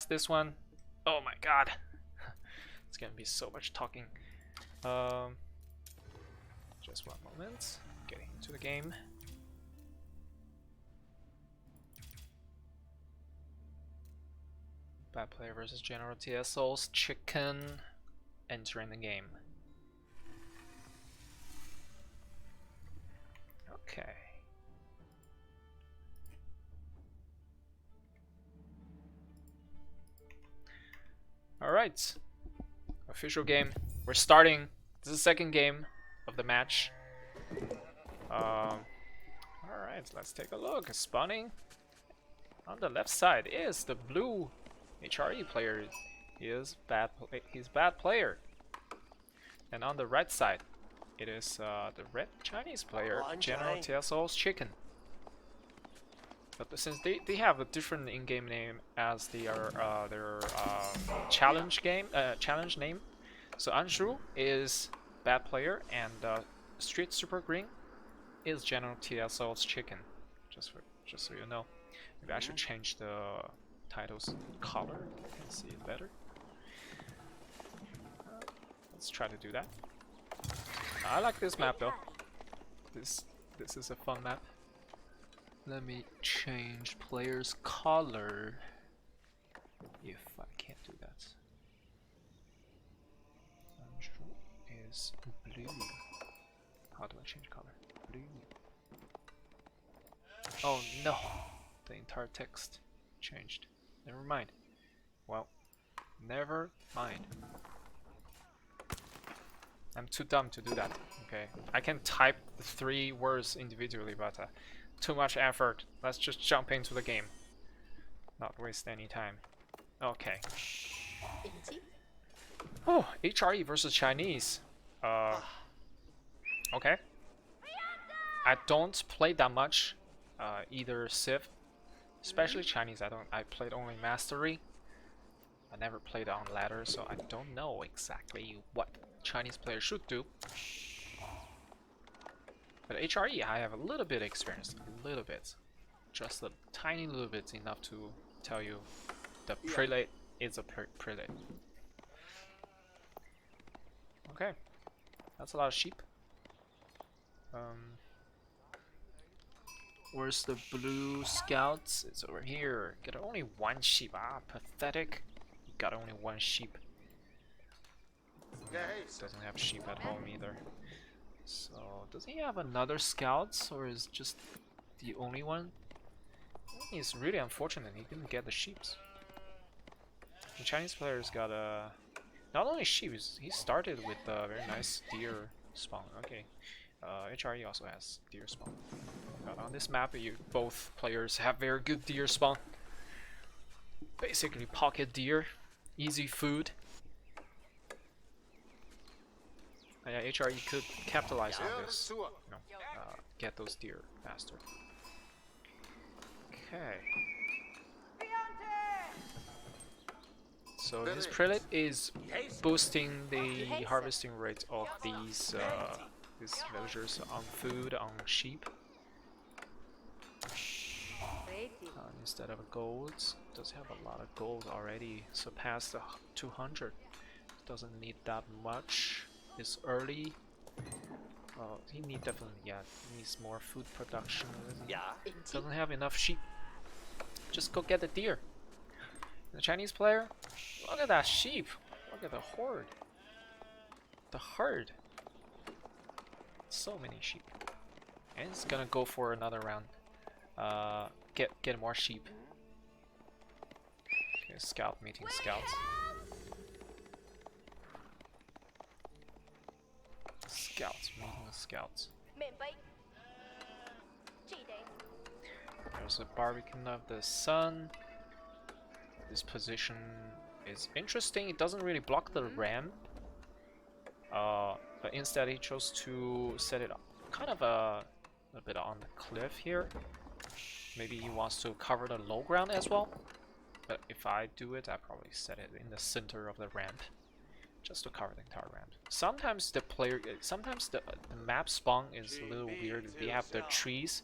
this one. Oh my god. It's gonna be so much talking. Just one moment. Getting into the game. Bad player versus General TSO's chicken entering the game. Okay. Alright. Official game. We're starting. This is the second game of the match. Alright, let's take a look. Spawning on the left side is the blue HRE player. He's bad player. And on the right side, it is the red Chinese player, General TSO's chicken. But since they have a different in-game name as their challenge name, so Anjru is bad player and Street Super Green is General TSO's chicken. Just so you know, maybe I should change the title's color. You can see it better. Let's try to do that. I like this map though. This is a fun map. Let me change player's color if I can't do that. Anjru is blue. How do I change color? Blue. Oh no! The entire text changed. Never mind. Well, never mind. I'm too dumb to do that. Okay, I can type the 3 words individually, but too much effort. Let's just jump into the game. Not waste any time. Okay. Oh, HRE versus Chinese. Okay. I don't play that much. Either Civ, especially Chinese. I played only Mastery. I never played on ladder, so I don't know exactly what Chinese players should do. But HRE, I have a little bit experience, a little bit, just a tiny little bit, enough to tell you the prelate is a prelate. Okay, that's a lot of sheep. Where's the blue scouts? It's over here. Got only 1 sheep. Ah, pathetic. You got only 1 sheep. Doesn't have sheep at home either. So, does he have another scouts, or is just the only one? It's really unfortunate he didn't get the sheeps. The Chinese players got not only sheep, he started with a very nice deer spawn. Okay, HRE also has deer spawn. On this map, both players have very good deer spawn. Basically, pocket deer, easy food. Yeah, HRE could capitalize on this. You know, get those deer faster. Okay. So this prelate is boosting the harvesting rate of these villagers on food, on sheep. Instead of gold, does have a lot of gold already. Surpassed the 200. Doesn't need that much. It's early. He needs more food production. Doesn't have enough sheep. Just go get the deer. The Chinese player, look at that sheep. Look at the horde. The herd. So many sheep. And it's gonna go for another round. Get more sheep. Okay, scout meeting scouts. Scouts meeting with scouts. There's a Barbican of the Sun. This position is interesting. It doesn't really block the ramp, but instead he chose to set it up kind of a bit on the cliff here. Maybe he wants to cover the low ground as well. But if I do it, I probably set it in the center of the ramp, just to cover the entire ramp. Sometimes the map spawn is a little weird. We have the trees,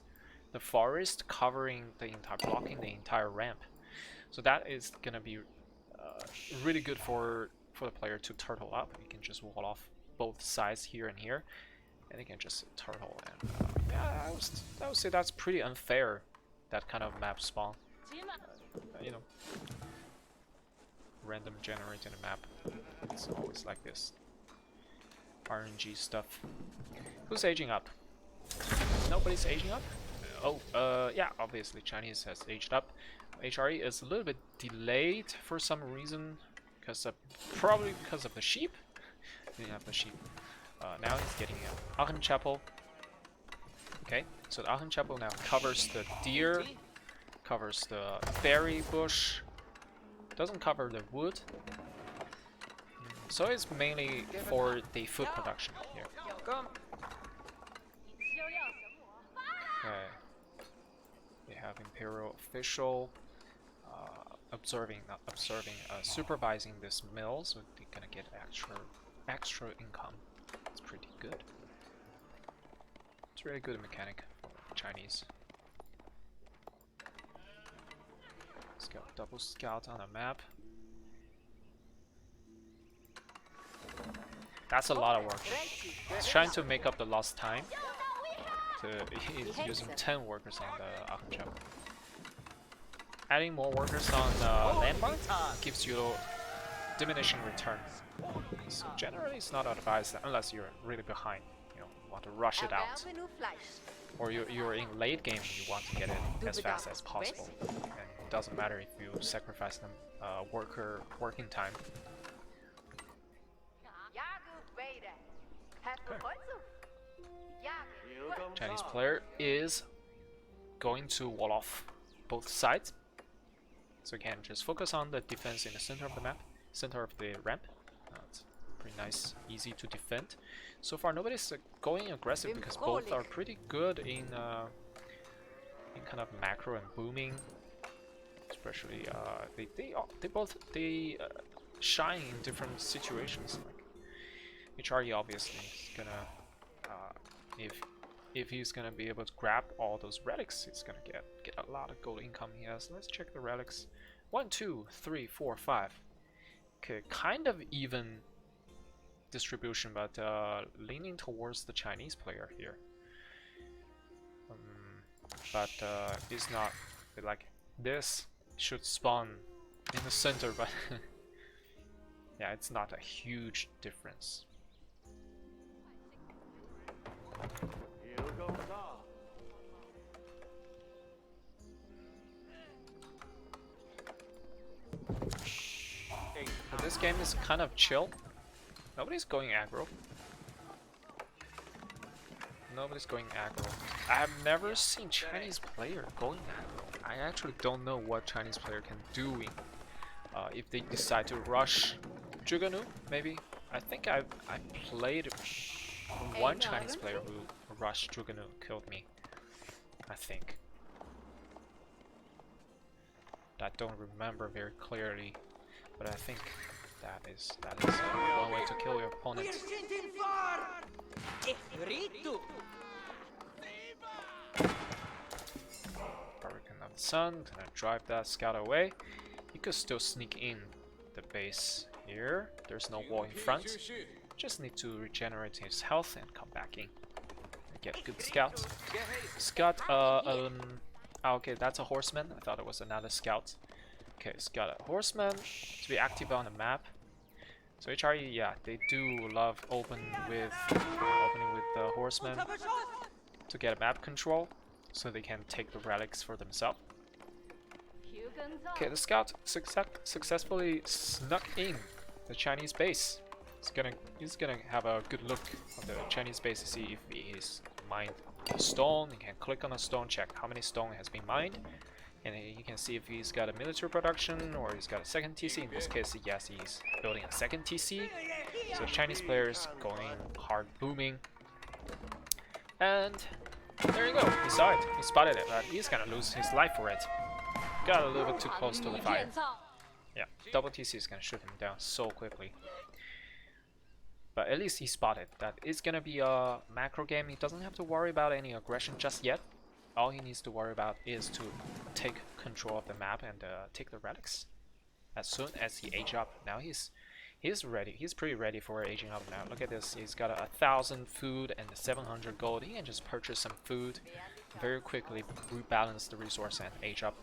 the forest covering the blocking the entire ramp. So that is gonna be really good for the player to turtle up. You can just wall off both sides here and here, and you can just turtle. And yeah, I would say that's pretty unfair. That kind of map spawn. You know, random generating a map. It's always like this. RNG stuff. Who's aging up? Nobody's aging up? Oh, yeah, obviously Chinese has aged up. HRE is a little bit delayed for some reason, probably because of the sheep. Didn't have the sheep. Now he's getting Aachen Chapel. Okay, so the Aachen Chapel now covers the deer, covers the berry bush, doesn't cover the wood. So it's mainly for the food production here. Okay. We have Imperial official supervising this mill, so they're gonna get extra income. It's pretty good. It's really good mechanic for Chinese. Scout, double scout on a map. That's a lot of work. He's trying to make up the lost time. He's using 10 workers on the Aachen Chapel. Adding more workers on landmark gives you diminishing return. So generally it's not advised unless you're really behind, you know, want to rush it out. Or you're in late game and you want to get it as fast as possible. And it doesn't matter if you sacrifice them working time. Okay. Chinese player is going to wall off both sides. So again, just focus on the defense in the center of the map, center of the ramp. It's pretty nice, easy to defend. So far, nobody's going aggressive because both are pretty good in kind of macro and booming. Especially, they both shine in different situations. Like HRE obviously is gonna if he's gonna be able to grab all those relics, he's gonna get a lot of gold income here. So let's check the relics. 1, 2, 3, 4, 5. Okay, kind of even distribution, but leaning towards the Chinese player here. But it's not like this should spawn in the center, but yeah, it's not a huge difference. But this game is kind of chill. Nobody's going aggro. Nobody's going aggro. I have never seen Chinese player going aggro. I actually don't know what Chinese player can do if they decide to rush Juganu, maybe. I think I played one Chinese player who rushed Juganu, killed me. I think. I don't remember very clearly, but I think that is one way to kill your opponent. Hurricane of the Sun, gonna drive that scout away. You could still sneak in the base here. There's no wall in front. Just need to regenerate his health and come back in. Get good scout. Scout, okay, that's a horseman. I thought it was another scout. Okay, scout a horseman to be active on the map. So HRE, yeah, they do love opening with the horseman to get map control, so they can take the relics for themselves. Okay, the scout successfully snuck in the Chinese base. He's gonna have a good look of the Chinese base to see if he's mined a stone. You can click on a stone, check how many stone has been mined, and you can see if he's got a military production or he's got a second TC. In this case, yes, he's building a second TC. So the Chinese players going hard booming, and there you go. He saw it. He spotted it, but he's gonna lose his life for it. Got a little bit too close to the fire. Yeah, double TC is gonna shoot him down so quickly. But at least he spotted that it's gonna be a macro game. He doesn't have to worry about any aggression just yet. All he needs to worry about is to take control of the map and take the relics. as soon as he age up. Now he's ready. He's pretty ready for aging up now. Look at this. He's got 1,000 food and 700 gold. He can just purchase some food, very quickly rebalance the resource and age up.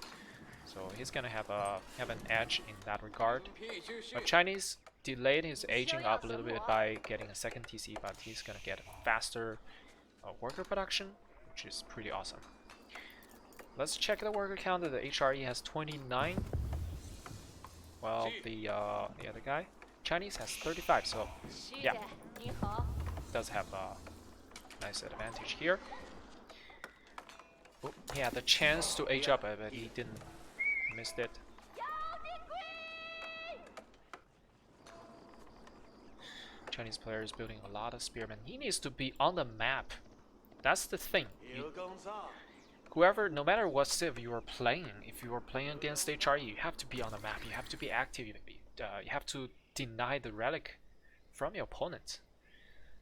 So he's gonna have an edge in that regard. But Chinese delayed his aging up a little bit by getting a second TC, but he's gonna get faster worker production, which is pretty awesome. Let's check the worker count. The HRE has 29. Well, the other guy, Chinese, has 35. So yeah, does have a nice advantage here. Oh, he had the chance to age up, but he didn't. Missed it. Chinese player is building a lot of spearmen. He needs to be on the map. That's the thing. Whoever, no matter what civ you are playing, if you are playing against HRE, you have to be on the map. You have to be active. You have to deny the relic from your opponent.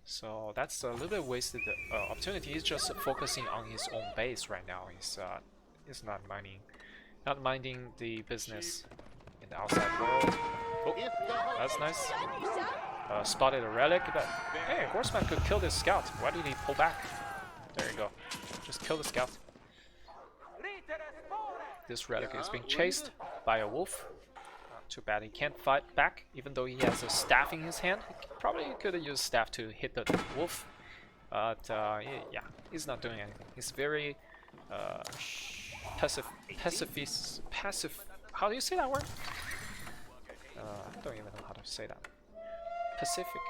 So that's a little bit wasted opportunity. He's just focusing on his own base right now. He's not minding the business in the outside world. Oh, that's nice. Spotted a relic, but hey, Horseman could kill this scout. Why did he pull back? There you go. Just kill the scout. This relic is being chased by a wolf. Too bad he can't fight back, even though he has a staff in his hand. He probably could have used staff to hit the wolf. But yeah, he's not doing anything. He's very passive. How do you say that word? I don't even know how to say that. Pacific.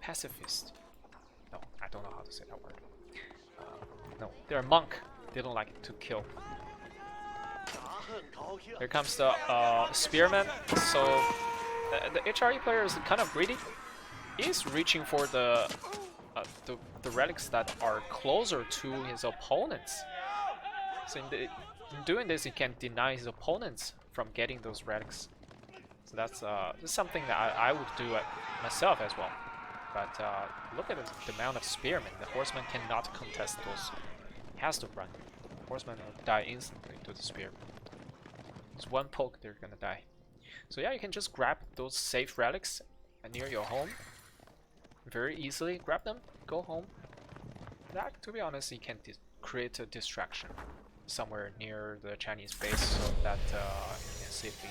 Pacifist. No, I don't know how to say that word. No, they're a monk. They don't like to kill. Here comes the spearman. So the HRE player is kind of greedy. He's reaching for the relics that are closer to his opponents. So in doing this, he can deny his opponents from getting those relics. So that's something that I would do myself as well. But look at the amount of spearmen. The horseman cannot contest those. He has to run. The horseman will die instantly to the spearman. Just one poke, they're gonna die. So yeah, you can just grab those safe relics near your home. Very easily grab them, go home. That, to be honest, you can create a distraction somewhere near the Chinese base so that you can safely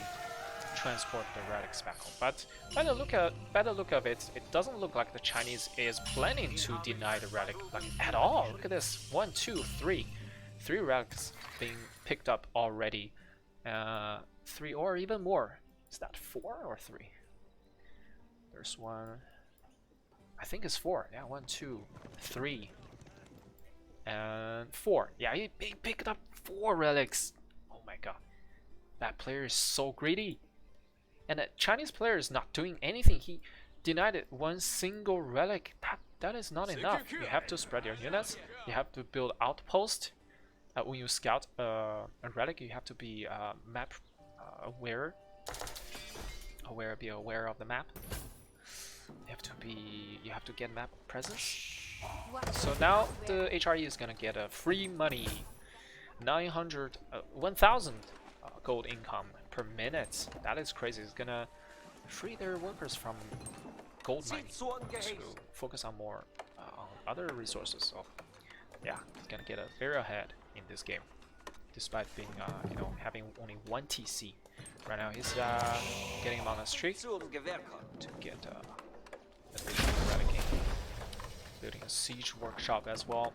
transport the relics back home. But by the look of it, it doesn't look like the Chinese is planning to deny the relic like at all. Look at this, 1, 2, 3, 3 relics being picked up already. 3 or even more. Is that 4 or 3? There's one. I think it's 4. Yeah, 1, 2, 3, and 4. Yeah, he picked up 4 relics. Oh my god, that player is so greedy. And the Chinese player is not doing anything. He denied it 1 single relic. That is not enough. You have to spread your units. You have to build outposts. When you scout a relic, you have to be map aware. Be aware of the map. You have to get map presence. So now the HRE is gonna get a free money, 1,000 gold income per minute. That is crazy. It's gonna free their workers from gold mining to focus on more on other resources. So yeah, it's gonna get very ahead in this game, despite being having only 1 TC. Right now he's getting him on a streak to get additional relic. Building a siege workshop as well.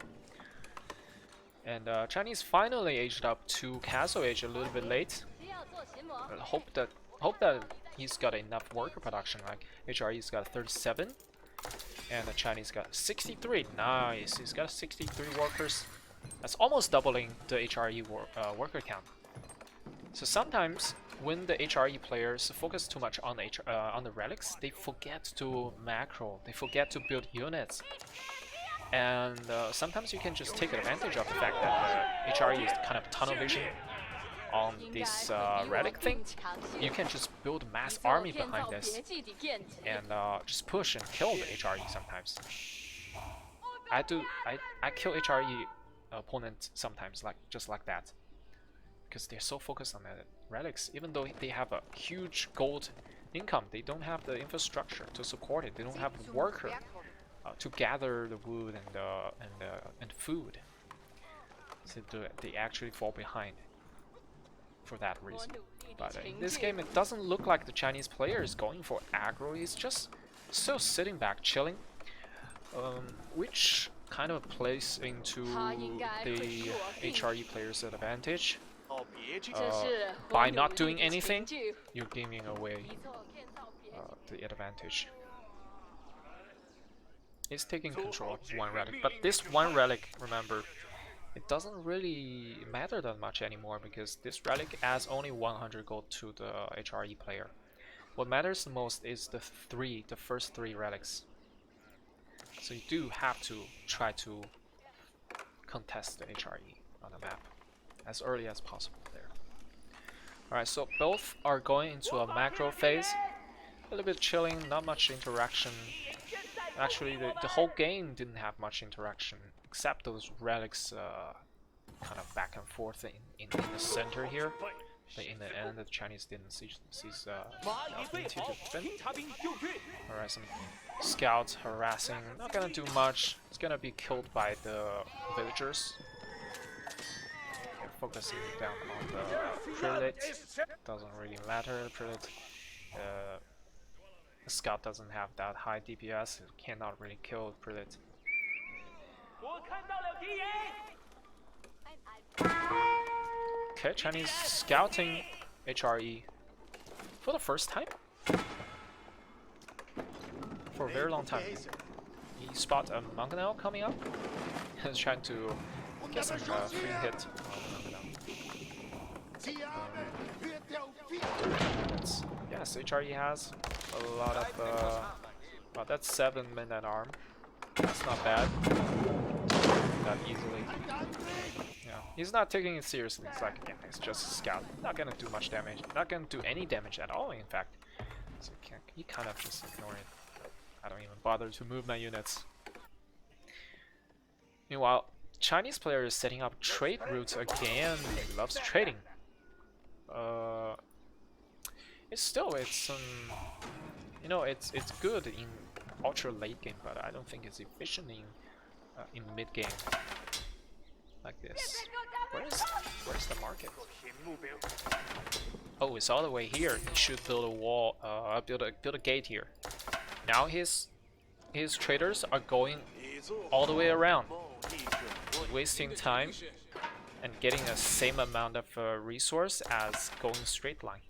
And Chinese finally aged up to castle age a little bit late. Hope that he's got enough worker production. Like HRE's got 37, and the Chinese got 63. Nice, he's got 63 workers. That's almost doubling the HRE worker count. So sometimes when the HRE players focus too much on the relics, they forget to macro. They forget to build units. And sometimes you can just take advantage of the fact that the HRE is kind of tunnel vision on this relic thing. You can just build a mass army behind this and just push and kill the HRE sometimes. I kill HRE opponent sometimes just like that, because they're so focused on relics, even though they have a huge gold income, they don't have the infrastructure to support it. They don't have the worker to gather the wood and food. So they actually fall behind for that reason. But in this game, it doesn't look like the Chinese player is going for aggro. He's just still sitting back, chilling, which kind of plays into the HRE player's advantage. By not doing anything, you're giving away the advantage. He's taking control of one relic, but this one relic, remember, it doesn't really matter that much anymore because this relic adds only 100 gold to the HRE player. What matters the most is the first three relics. So you do have to try to contest the HRE on the map as early as possible there. Alright, so both are going into a macro phase. A little bit chilling, not much interaction. Actually, the whole game didn't have much interaction, except those relics kind of back and forth in the center here. But in the end, the Chinese didn't seize the opportunity to defend. Alright, some scouts harassing, not gonna do much. It's gonna be killed by the villagers. They're focusing down on the prelate. Doesn't really matter, prelate. The scout doesn't have that high DPS, it cannot really kill the prelate. Okay, Chinese scouting HRE for the first time? For a very long time. He spot a Mangonel coming up. He's trying to get some free hit on Mangonel. Yes, HRE has a lot of well, that's 7 men at arm. That's not bad. That easily. Yeah, he's not taking it seriously. It's like, yeah, it's just a scout. Not gonna do much damage. Not gonna do any damage at all, in fact. So he kind of just ignore it. I don't even bother to move my units. Meanwhile, Chinese player is setting up trade routes again. He loves trading. It's you know, it's good in ultra late game, but I don't think it's efficient in mid game like this. Where's the market? Oh, it's all the way here. He should build a wall, build a gate here. Now his traders are going all the way around, wasting time and getting the same amount of resource as going straight line.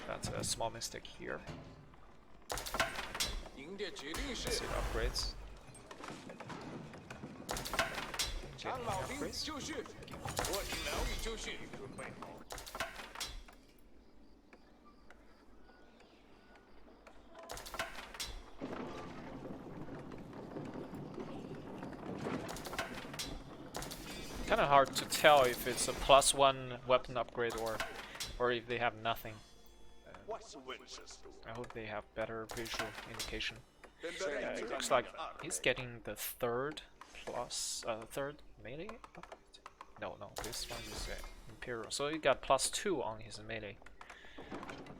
That's a small mistake here. Let's see the upgrades. Kind of hard to tell if it's a +1 weapon upgrade or if they have nothing. I hope they have better visual indication. It looks like he's getting the third melee upgrade. No, this one is Imperial. So he got +2 on his melee.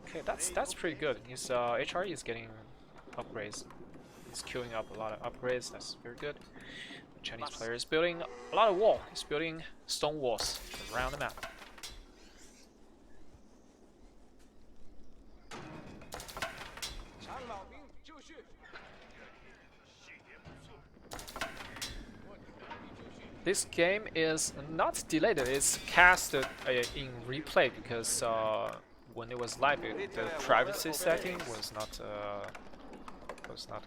Okay, that's pretty good. His HRE is getting upgrades. He's queuing up a lot of upgrades. That's very good. The Chinese player is building a lot of wall. He's building stone walls around the map. This game is not delayed, it's casted in replay because when it was live, the privacy setting was not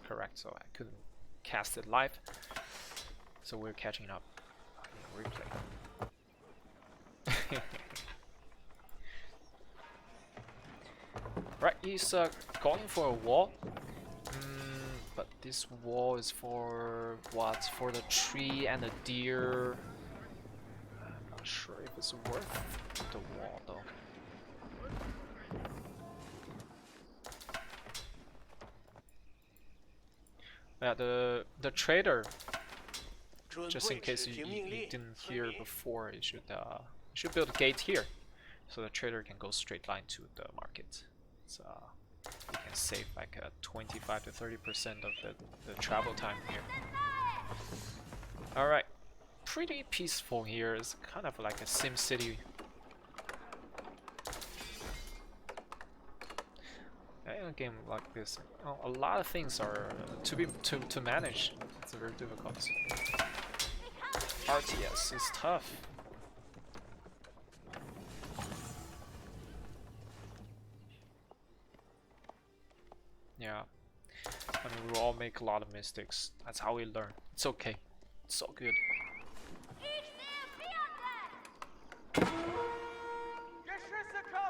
correct, so I couldn't cast it live. So we're catching up in replay. Right, he's going for a wall. But this wall is for what? For the tree and the deer. I'm not sure if it's worth the wall though. Yeah, the trader. Just in case you didn't hear before, you should build a gate here. so the trader can go straight line to the market. So you can save like 25 to 30% of the travel time here. All right, pretty peaceful here. It's kind of like a Sim City. In a game like this, a lot of things are to manage. It's very difficult. RTS is tough. Yeah, I mean we all make a lot of mistakes. That's how we learn. It's okay. It's so good.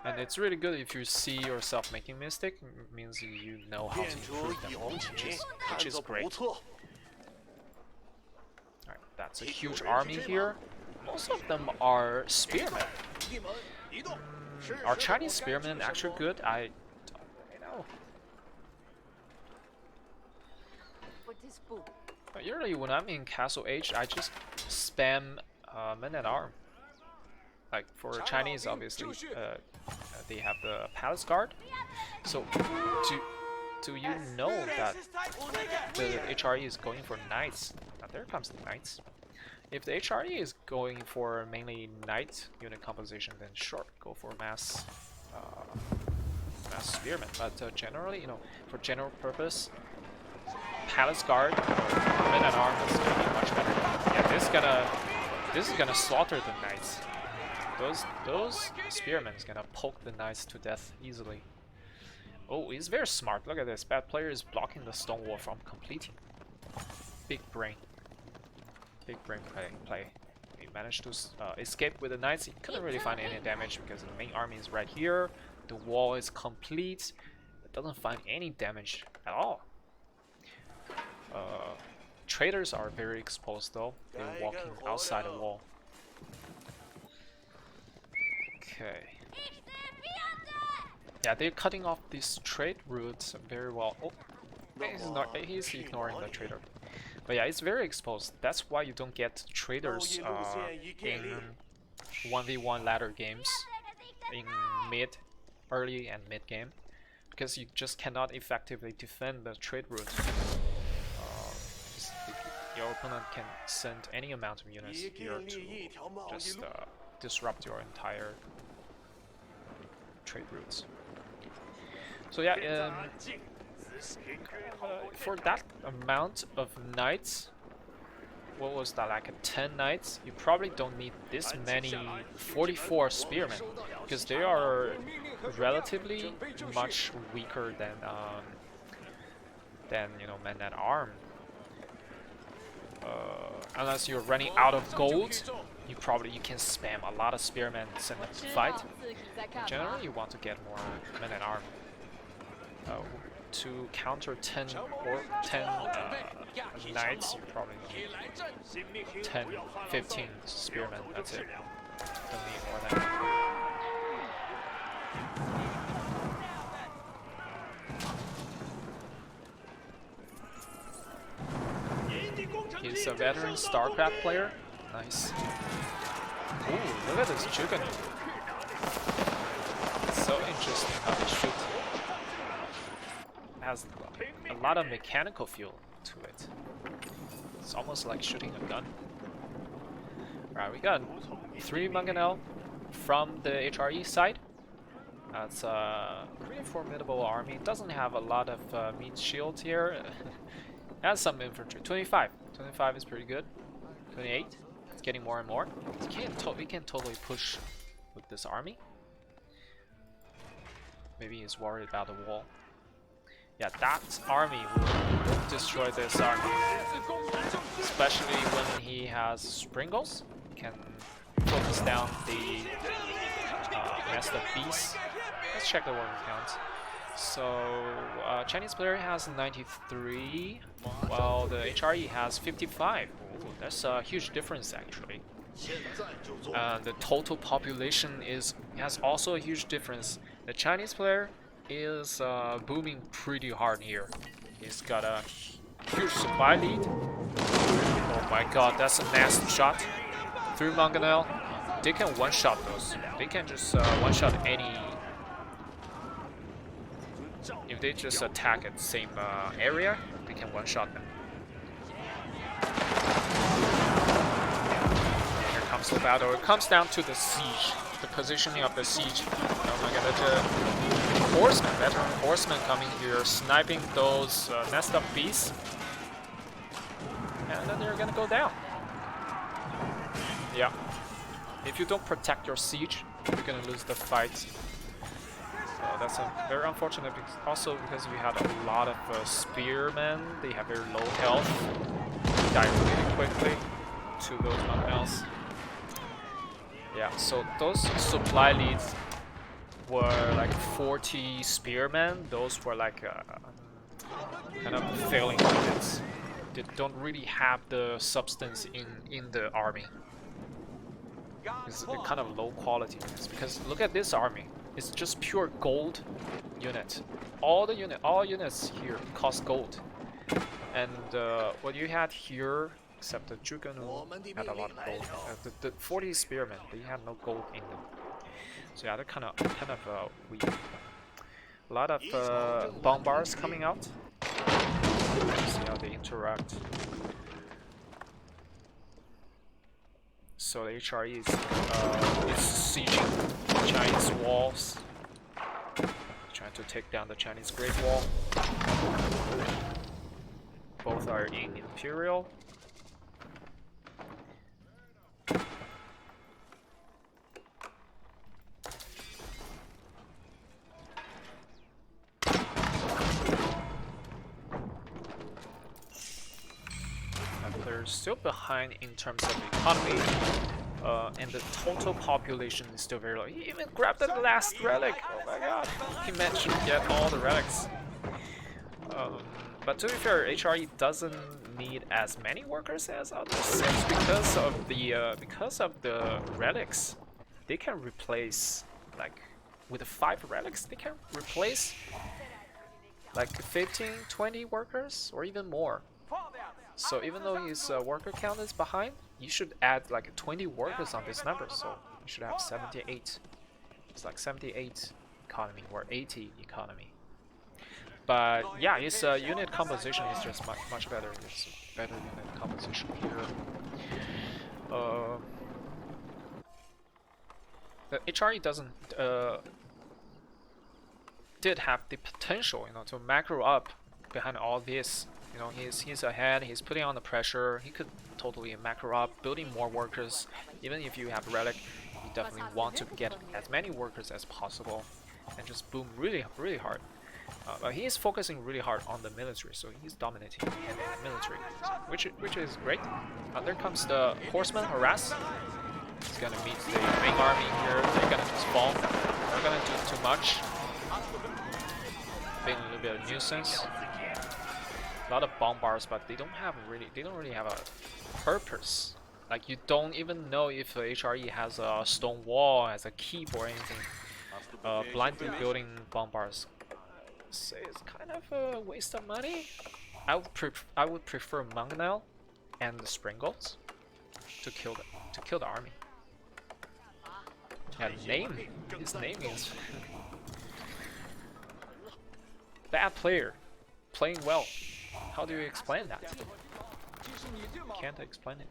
And it's really good if you see yourself making mistake. It means you know how to improve them, which is great. Alright, that's a huge army here. Most of them are spearmen. Are Chinese spearmen actually good? I don't really know. But usually when I'm in Castle H, I just spam men at arm. Like for Chinese, obviously, they have the palace guard. So, do you know that the HRE is going for knights? Now there comes the knights. If the HRE is going for mainly knight unit composition, then sure, go for mass spearmen. But generally, you know, for general purpose, palace guard or men at arms is gonna be much better. Yeah, this is gonna slaughter the knights. Those spearmen is gonna poke the knights to death easily. Oh, he's very smart. Look at this. Bad player is blocking the stone wall from completing. Big brain. Big brain play. He managed to escape with the knights. He couldn't really find any damage because the main army is right here. The wall is complete. It doesn't find any damage at all. Traders are very exposed though. They're walking outside the wall. Okay. Yeah, they're cutting off these trade routes very well. Oh, he's ignoring the trader. But yeah, it's very exposed. That's why you don't get traders in 1v1 ladder games in early and mid game, because you just cannot effectively defend the trade route. Your opponent can send any amount of units here to just disrupt your entire trade routes. So yeah, for that amount of knights, what was that, like 10 knights? You probably don't need this many 44 spearmen, because they are relatively much weaker than you know, men at arm. Unless you're running out of gold, you can spam a lot of spearmen and send them to fight. Generally, you want to get more men at arm. To counter 10 knights, you probably need 10, 15 spearmen. That's it. Don't need more than that. He's a veteran Starcraft player. Nice. Ooh, look at this juggernaut. It's so interesting how they shoot. It has a lot of mechanical feel to it. It's almost like shooting a gun. Alright, we got 3 Mangonel from the HRE side. That's a pretty formidable army. It doesn't have a lot of mean shields here. It has some infantry. 25. 25 is pretty good. 28. It's getting more and more. We can totally push with this army. Maybe he's worried about the wall. Yeah, that army will destroy this army. Especially when he has Springles. He can focus down the nest of beasts. Let's check the working count. So, Chinese player has 93, while the HRE has 55. Ooh, that's a huge difference actually. The total population has also a huge difference. The Chinese player is booming pretty hard here. He's got a huge supply lead. Oh my god, that's a nasty shot. Through Mangonel. they can one-shot those. They can just one-shot any. If they just attack at the same area, they can one-shot them. Here comes the battle. It comes down to the siege, the positioning of the siege. Oh my god, that's a horseman, veteran horseman coming here, sniping those messed up beasts. And then they're gonna go down. Yeah. If you don't protect your siege, you're gonna lose the fight. So that's very unfortunate, also because we had a lot of spearmen. They have very low health. They die really quickly to those unhealth. Yeah, so those supply leads were like 40 spearmen. Those were like kind of failing units. They don't really have the substance in the army. It's kind of low quality units, because look at this army. It's just pure gold unit. All units here cost gold. And what you had here, except the Juganu, had a lot of gold. The 40 spearmen, they had no gold in them. So yeah, they're kind of weak. A lot of bombards coming out. See how they interact. So the HRE is sieging the Chinese walls, trying to take down the Chinese Great Wall. Both are in Imperial. They're still behind in terms of economy, and the total population is still very low. He even grabbed the last relic. Oh my god! He managed to get all the relics. But to be fair, HRE doesn't need as many workers as others, since because of the relics, they can replace, like with the 5 relics, they can replace like 15, 20 workers or even more. So even though his worker count is behind, you should add like 20 workers on this number, so you should have 78. It's like 78 economy or 80 economy. But yeah, his unit composition is just much better. It's better unit composition here. The HRE doesn't did have the potential, to macro up behind all this. He's ahead, he's putting on the pressure, he could totally macro up, building more workers. Even if you have relic, you definitely want to get as many workers as possible and just boom really, really hard. But he is focusing really hard on the military, so he's dominating in the military, which is great. There comes the horseman harass. He's gonna meet the main army here, they're gonna just fall. They're gonna do too much. Being a little bit of nuisance. A lot of bombards, but they don't really have a purpose. Like, you don't even know if the HRE has a stone wall, has a keep or anything. Blindly building bombards, say it's kind of a waste of money. I would prefer Mangonel and the Springles to kill the army. Yeah, his name is bad player, playing well. How do you explain that? Can't explain it.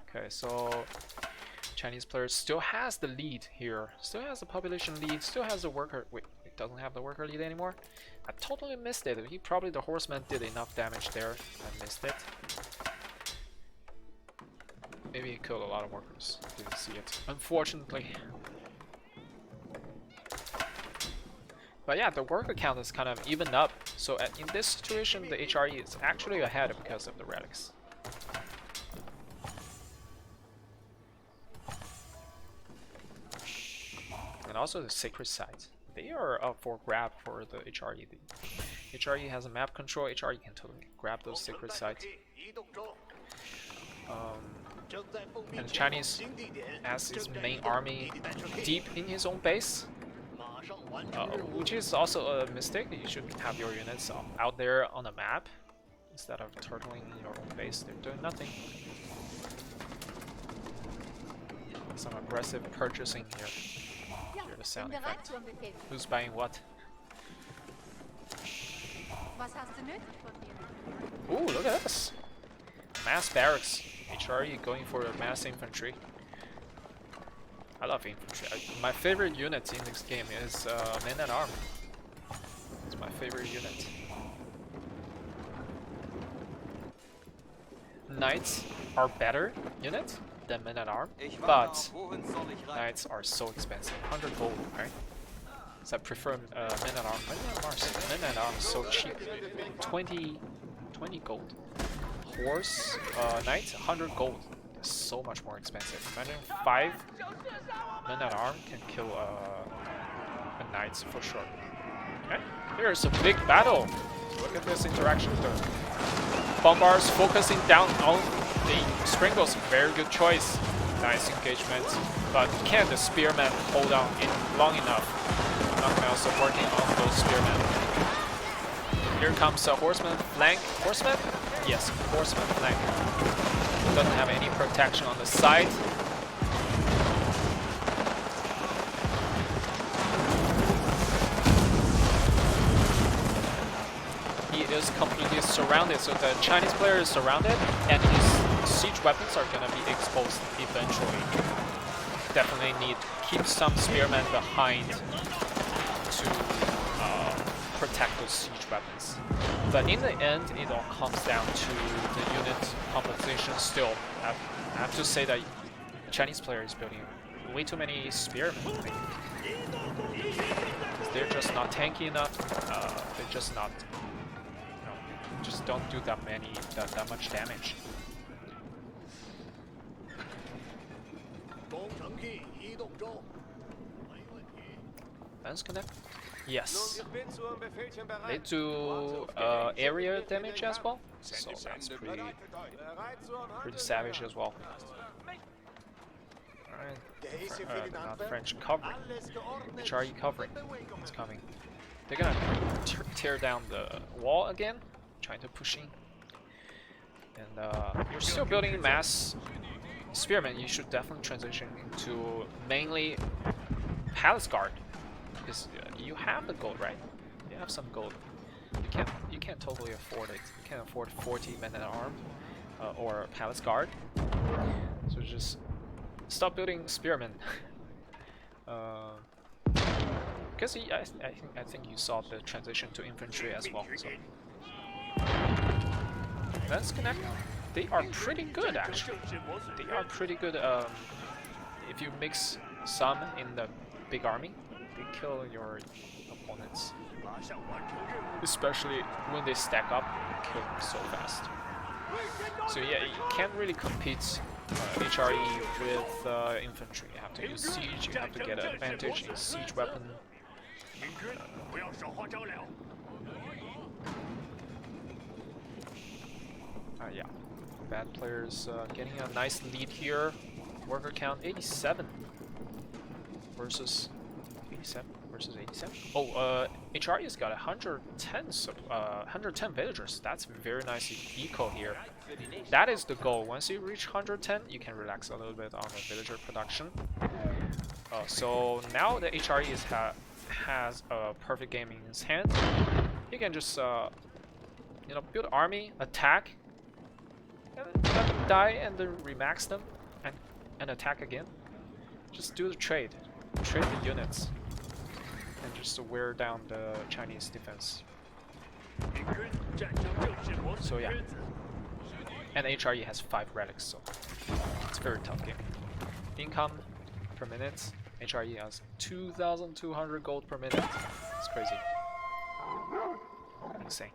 Okay, so Chinese player still has the lead here. Still has the population lead. Still has the worker. Wait, it doesn't have the worker lead anymore. I totally missed it. The horseman did enough damage there. I missed it. Maybe he killed a lot of workers. Didn't see it, unfortunately. But yeah, the worker count is kind of evened up. So in this situation, the HRE is actually ahead because of the relics. And also the sacred sites. They are up for grab for the HRE. The HRE has a map control. HRE can totally grab those sacred sites. And the Chinese has his main army deep in his own base. Which is also a mistake. You should have your units out there on the map, Instead of turtling in your own base, they're doing nothing. Some aggressive purchasing here. Hear the sound effect. Who's buying what? Ooh, look at this! Mass barracks. HRE going for a mass infantry. I love infantry. My favorite unit in this game is men at arms. It's my favorite unit. Knights are better unit than men at arms, but knights are so expensive. 100 gold, right? So I prefer men at arms. Men at arms so cheap. 20 gold. Horse, knight, 100 gold. That's so much more expensive. Imagine 5 men at arms can kill a knight for sure. Okay, here's a big battle. Look at this interaction there. Bombards focusing down on the Springles. Very good choice. Nice engagement. But can the spearmen hold on long enough? Nothing else working on those spearmen. Here comes a horseman flank. Horseman? Yes, horseman flank. Doesn't have any protection on the side. He is completely surrounded, so the Chinese player is surrounded, and his siege weapons are gonna be exposed eventually. Definitely need to keep some spearmen behind to protect those siege weapons. But in the end, it all comes down to the unit composition still. I have to say that the Chinese player is building way too many spearmen. They're just not tanky enough. They're just not, just don't do that much damage. Lens connect? Yes. They do area damage as well, so that's pretty savage as well. Alright, not French covering. HRE covering. It's coming. They're gonna tear down the wall again, trying to push in. And you're still building mass spearmen. You should definitely transition into mainly palace guard. Because you have the gold, right? You have some gold. You can't totally afford it. You can't afford 40 men at arm or palace guard. So just stop building spearmen. Because I think you saw the transition to infantry as well. So let's connect. They are pretty good actually. They are pretty good. If you mix some in the big army, they kill your opponents. Especially when they stack up, kill them so fast. So yeah, you can't really compete HRE with infantry. You have to use siege, you have to get an advantage in siege weapon. Yeah, bad players getting a nice lead here. Worker count 87 versus 87 versus 87. Oh, HRE has got 110 villagers. That's very nice eco here. That is the goal. Once you reach 110, you can relax a little bit on the villager production. So now the HRE has a perfect game in his hand. He can just build army, attack, and let them die, and then remax them and attack again. Just do the trade the units, and just to wear down the Chinese defense. So yeah, and HRE has 5 relics, so it's a very tough game. Income per minute, HRE has 2,200 gold per minute. It's crazy, insane.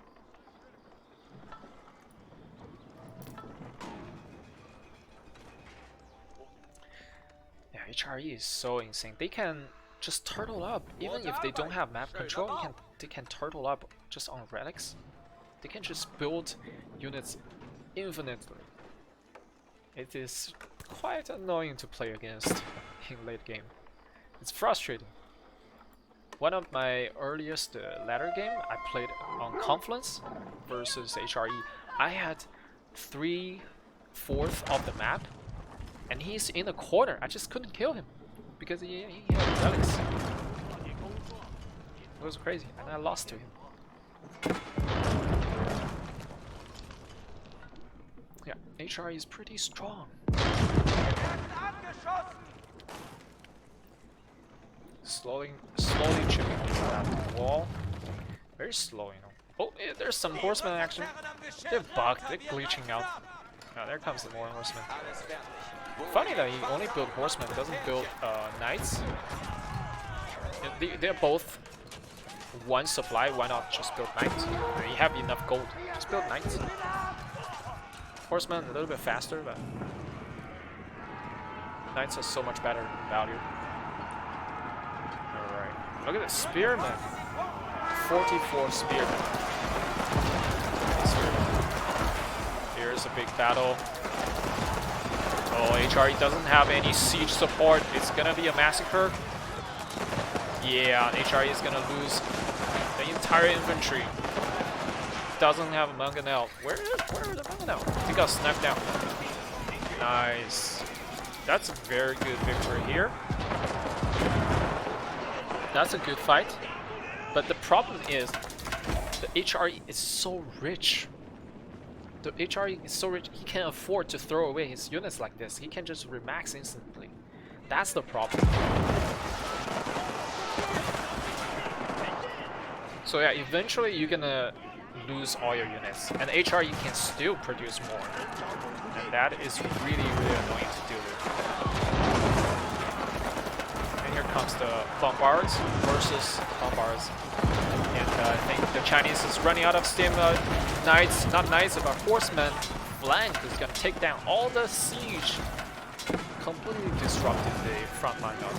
Yeah, HRE is so insane. They can just turtle up, even if they don't have map control. They can turtle up just on relics. They can just build units infinitely. It is quite annoying to play against in late game. It's frustrating. One of my earliest ladder game I played on Confluence versus HRE. I had 3/4 of the map, and he's in the corner. I just couldn't kill him because he had relics. It was crazy, and I lost to him. Yeah, HR is pretty strong. Slowly chipping into that wall. Very slow, you know. Oh, yeah, there's some horsemen action. They're bugged, they're glitching out. Oh, there comes the more horsemen. Funny that he only built horsemen, doesn't build knights. They're both one supply, why not just build knights? You have enough gold, just build knights. Horsemen a little bit faster, but knights are so much better value. Alright, look at the spearmen. 44 spearmen. Here's a big battle. Oh, HRE doesn't have any siege support. It's gonna be a massacre. Yeah, HRE is gonna lose the entire infantry. Doesn't have a mangonel. Where are the mangonel? He got sniped down. Nice. That's a very good victory here. That's a good fight. But the problem is, the HRE is so rich. The HRE is so rich, he can't afford to throw away his units like this. He can just remax instantly. That's the problem. So yeah, eventually you're gonna lose all your units, and HRE can still produce more. And that is really annoying to deal with. And here comes the bombards versus bombards. And I think the Chinese is running out of steam. Knights, not knights, but horsemen flank is gonna take down all the siege. Completely disrupted the front line of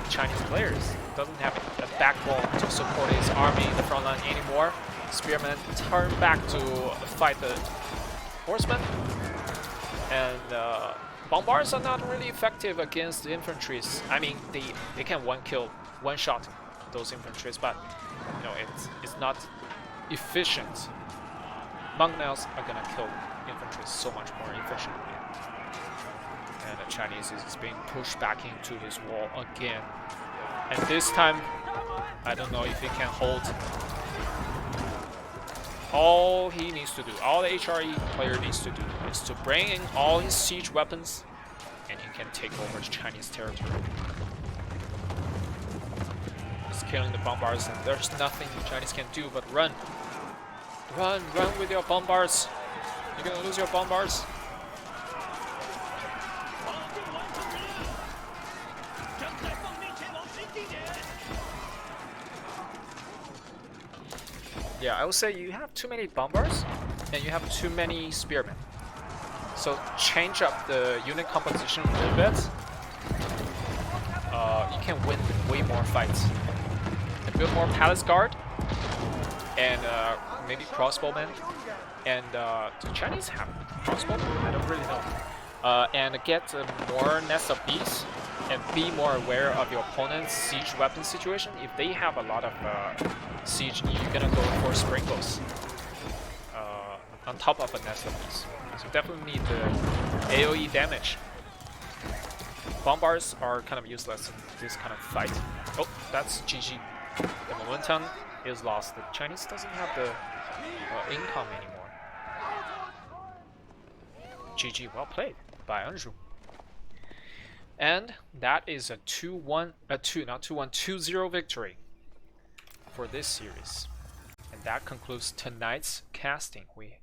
the Chinese players. Doesn't have a backbone to support his army in the front line anymore. Spearmen turn back to fight the horsemen. And bombards are not really effective against the infantries. I mean, they can one shot those infantries, but you know, it's not efficient. Mangonels are gonna kill infantry so much more efficiently. And the Chinese is being pushed back into his wall again. And this time, I don't know if he can hold. All he needs to do, all the HRE player needs to do, is to bring in all his siege weapons, and he can take over Chinese territory. He's killing the bombards, and there's nothing the Chinese can do but run. Run with your bombards. You're gonna lose your bombards. Yeah, I would say you have too many bombards and you have too many spearmen. So change up the unit composition a little bit. You can win way more fights. And build more palace guard and maybe crossbowmen. And do Chinese have crossbowmen? I don't really know. And get more nests of bees and be more aware of your opponent's siege weapon situation. If they have a lot of siege, you're gonna go for sprinkles on top of a nest of bees. So definitely need the AoE damage. Bombards are kind of useless in this kind of fight. Oh, that's GG. The momentum is lost. The Chinese doesn't have the income anymore. GG, well played by Anjru. And that is a 2-0 victory for this series. And that concludes tonight's casting. We